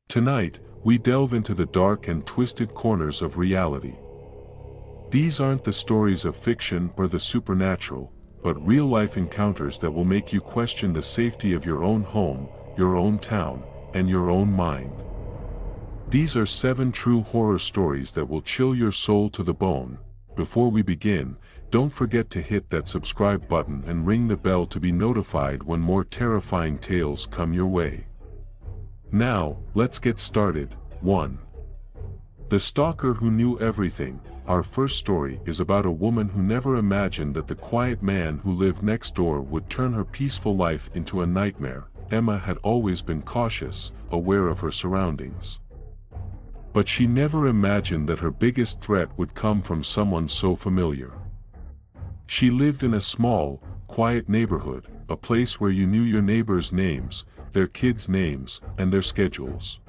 Tonight, we delve into the dark and twisted corners of reality. These aren't the stories of fiction or the supernatural, but real-life encounters that will make you question the safety of your own home, your own town, and your own mind. These are 7 true horror stories that will chill your soul to the bone. Before we begin, don't forget to hit that subscribe button and ring the bell to be notified when more terrifying tales come your way. Now, let's get started. 1. The Stalker Who Knew Everything. Our first story is about a woman who never imagined that the quiet man who lived next door would turn her peaceful life into a nightmare. Emma had always been cautious, aware of her surroundings. But she never imagined that her biggest threat would come from someone so familiar. She lived in a small, quiet neighborhood, a place where you knew your neighbors' names, their kids' names, and their schedules.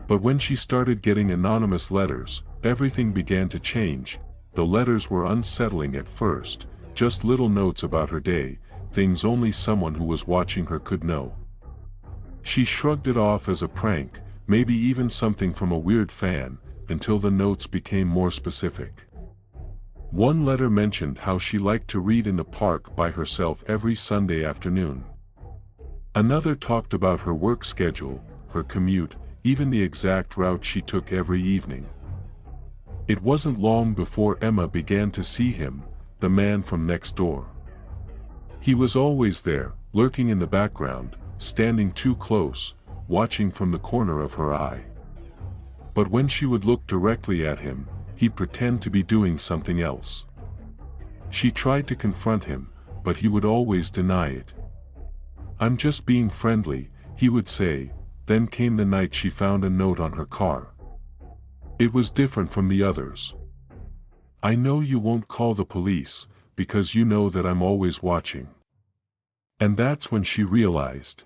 But when she started getting anonymous letters, everything began to change. The letters were unsettling at first, just little notes about her day, things only someone who was watching her could know. She shrugged it off as a prank, maybe even something from a weird fan, until the notes became more specific. One letter mentioned how she liked to read in the park by herself every Sunday afternoon. Another talked about her work schedule, her commute, even the exact route she took every evening. It wasn't long before Emma began to see him, the man from next door. He was always there, lurking in the background, standing too close, watching from the corner of her eye. But when she would look directly at him, he'd pretend to be doing something else. She tried to confront him, but he would always deny it. "I'm just being friendly," he would say. Then came the night she found a note on her car. It was different from the others. "I know you won't call the police, because you know that I'm always watching." And that's when she realized.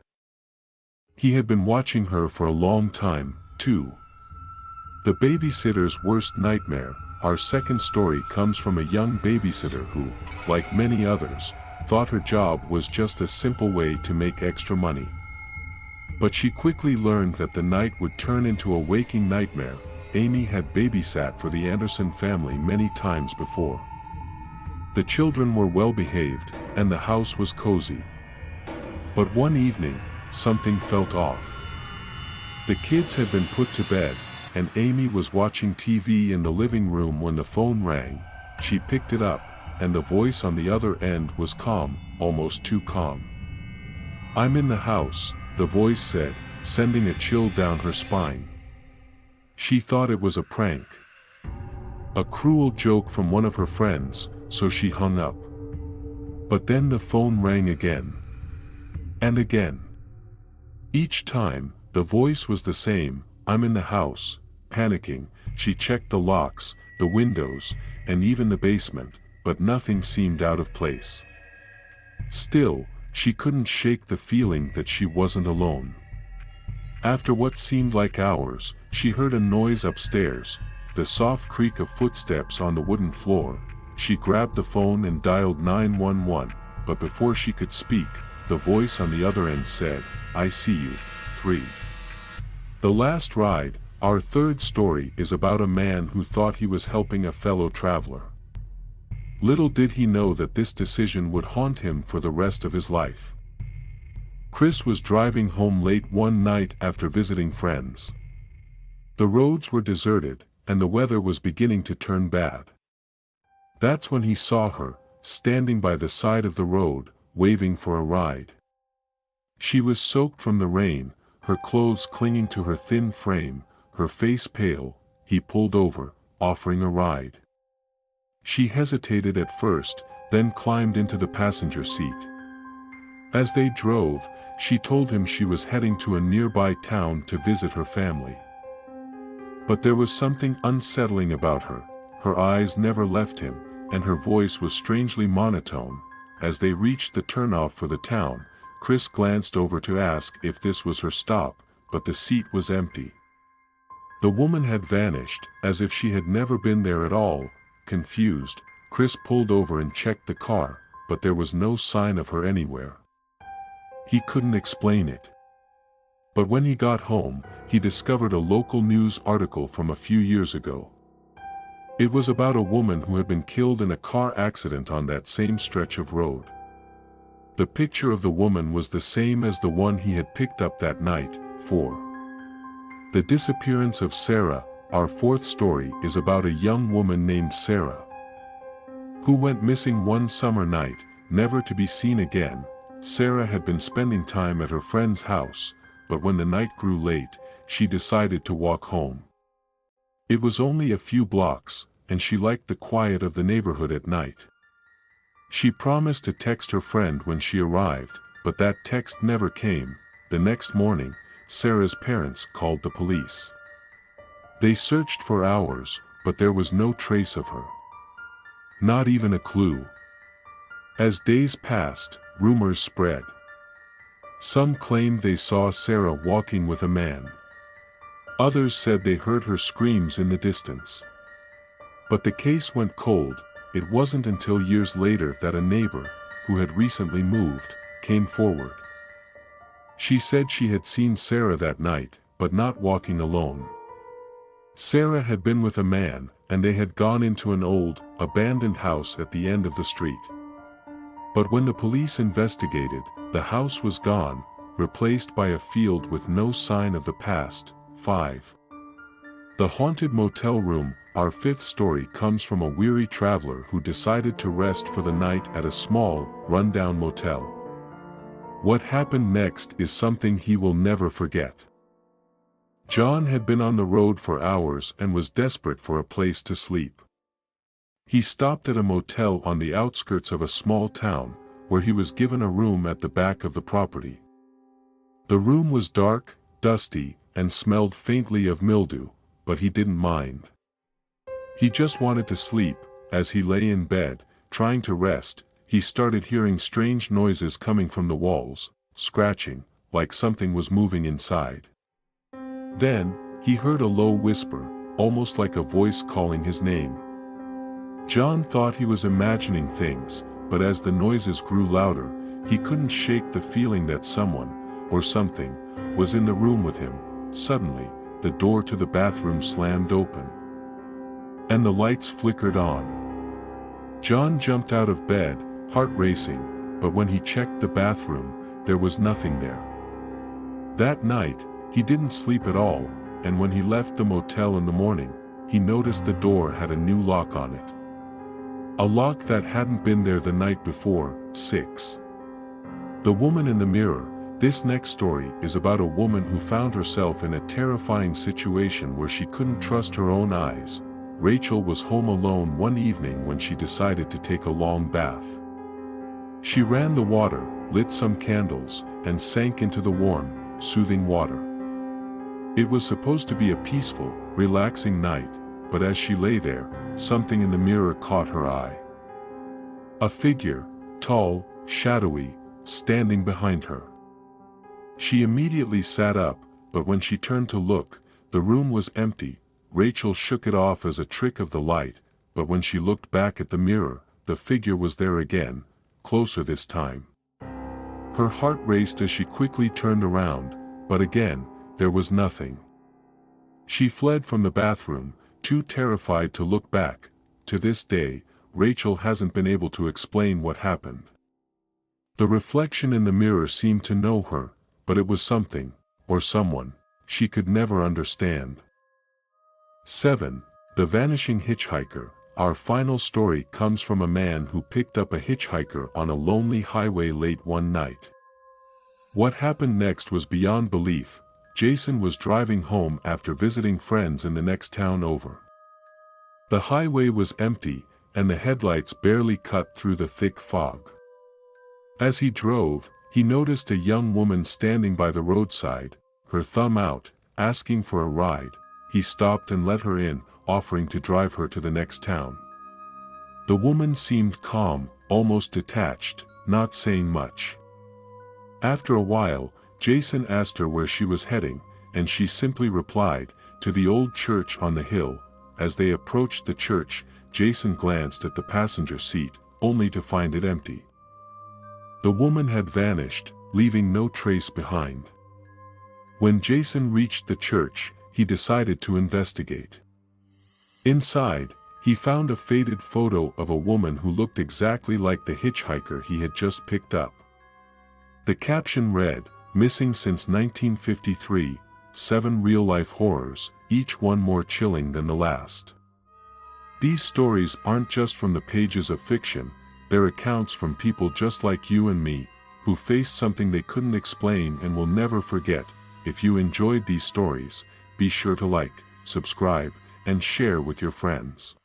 He had been watching her for a long time, too. The babysitter's worst nightmare. Our second story comes from a young babysitter who, like many others, thought her job was just a simple way to make extra money. But she quickly learned that the night would turn into a waking nightmare. Amy had babysat for the Anderson family many times before. The children were well behaved, and the house was cozy. But one evening, something felt off. The kids had been put to bed, and Amy was watching TV in the living room when the phone rang. She picked it up, and the voice on the other end was calm, almost too calm. "I'm in the house," the voice said, sending a chill down her spine. She thought it was a prank. A cruel joke from one of her friends, so she hung up. But then the phone rang again. And again. Each time, the voice was the same. "I'm in the house." Panicking, she checked the locks, the windows, and even the basement, but nothing seemed out of place. Still, she couldn't shake the feeling that she wasn't alone. After what seemed like hours, she heard a noise upstairs, the soft creak of footsteps on the wooden floor. She grabbed the phone and dialed 911, but before she could speak, the voice on the other end said, "I see you, 3. The last ride. Our third story is about a man who thought he was helping a fellow traveler. Little did he know that this decision would haunt him for the rest of his life. Chris was driving home late one night after visiting friends. The roads were deserted, and the weather was beginning to turn bad. That's when he saw her, standing by the side of the road, waving for a ride. She was soaked from the rain, her clothes clinging to her thin frame, her face pale. He pulled over, offering a ride. She hesitated at first, then climbed into the passenger seat. As they drove, she told him she was heading to a nearby town to visit her family. But there was something unsettling about her. Her eyes never left him, and her voice was strangely monotone. As they reached the turnoff for the town, Chris glanced over to ask if this was her stop, but the seat was empty. The woman had vanished, as if she had never been there at all. Confused, Chris pulled over and checked the car, but there was no sign of her anywhere. He couldn't explain it. But when he got home, he discovered a local news article from a few years ago. It was about a woman who had been killed in a car accident on that same stretch of road. The picture of the woman was the same as the one he had picked up that night. 4. The disappearance of Sarah. Our fourth story is about a young woman named Sarah, who went missing one summer night, never to be seen again. Sarah had been spending time at her friend's house, but when the night grew late, she decided to walk home. It was only a few blocks, and she liked the quiet of the neighborhood at night. She promised to text her friend when she arrived, but that text never came. The next morning, Sarah's parents called the police. They searched for hours, but there was no trace of her. Not even a clue. As days passed, rumors spread. Some claimed they saw Sarah walking with a man. Others said they heard her screams in the distance. But the case went cold. It wasn't until years later that a neighbor, who had recently moved, came forward. She said she had seen Sarah that night, but not walking alone. Sarah had been with a man, and they had gone into an old, abandoned house at the end of the street. But when the police investigated, the house was gone, replaced by a field with no sign of the past. 5. The haunted motel room. Our fifth story comes from a weary traveler who decided to rest for the night at a small, rundown motel. What happened next is something he will never forget. John had been on the road for hours and was desperate for a place to sleep. He stopped at a motel on the outskirts of a small town, where he was given a room at the back of the property. The room was dark, dusty, and smelled faintly of mildew, but he didn't mind. He just wanted to sleep. As he lay in bed, trying to rest, he started hearing strange noises coming from the walls, scratching, like something was moving inside. Then, he heard a low whisper, almost like a voice calling his name. John thought he was imagining things, but as the noises grew louder, he couldn't shake the feeling that someone, or something, was in the room with him. Suddenly, the door to the bathroom slammed open, and the lights flickered on. John jumped out of bed, heart racing, but when he checked the bathroom, there was nothing there. That night, he didn't sleep at all, and when he left the motel in the morning, he noticed the door had a new lock on it. A lock that hadn't been there the night before. 6. The woman in the mirror. This next story is about a woman who found herself in a terrifying situation where she couldn't trust her own eyes. Rachel was home alone one evening when she decided to take a long bath. She ran the water, lit some candles, and sank into the warm, soothing water. It was supposed to be a peaceful, relaxing night, but as she lay there, something in the mirror caught her eye. A figure, tall, shadowy, standing behind her. She immediately sat up, but when she turned to look, the room was empty. Rachel shook it off as a trick of the light, but when she looked back at the mirror, the figure was there again, closer this time. Her heart raced as she quickly turned around, but again, there was nothing. She fled from the bathroom, too terrified to look back. To this day, Rachel hasn't been able to explain what happened. The reflection in the mirror seemed to know her, but it was something, or someone, she could never understand. 7. The vanishing hitchhiker. Our final story comes from a man who picked up a hitchhiker on a lonely highway late one night. What happened next was beyond belief. Jason was driving home after visiting friends in the next town over. The highway was empty, and the headlights barely cut through the thick fog. As he drove, he noticed a young woman standing by the roadside, her thumb out, asking for a ride. He stopped and let her in, offering to drive her to the next town. The woman seemed calm, almost detached, not saying much. After a while, Jason asked her where she was heading, and she simply replied, "To the old church on the hill." As they approached the church, Jason glanced at the passenger seat, only to find it empty. The woman had vanished, leaving no trace behind. When Jason reached the church, he decided to investigate. Inside, he found a faded photo of a woman who looked exactly like the hitchhiker he had just picked up. The caption read, "Missing since 1953, 7 real-life horrors, each one more chilling than the last." These stories aren't just from the pages of fiction, they're accounts from people just like you and me, who faced something they couldn't explain and will never forget. If you enjoyed these stories, be sure to like, subscribe, and share with your friends.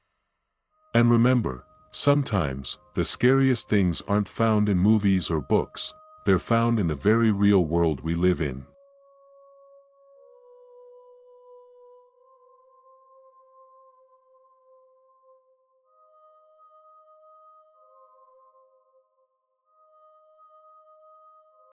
And remember, sometimes, the scariest things aren't found in movies or books, they're found in the very real world we live in.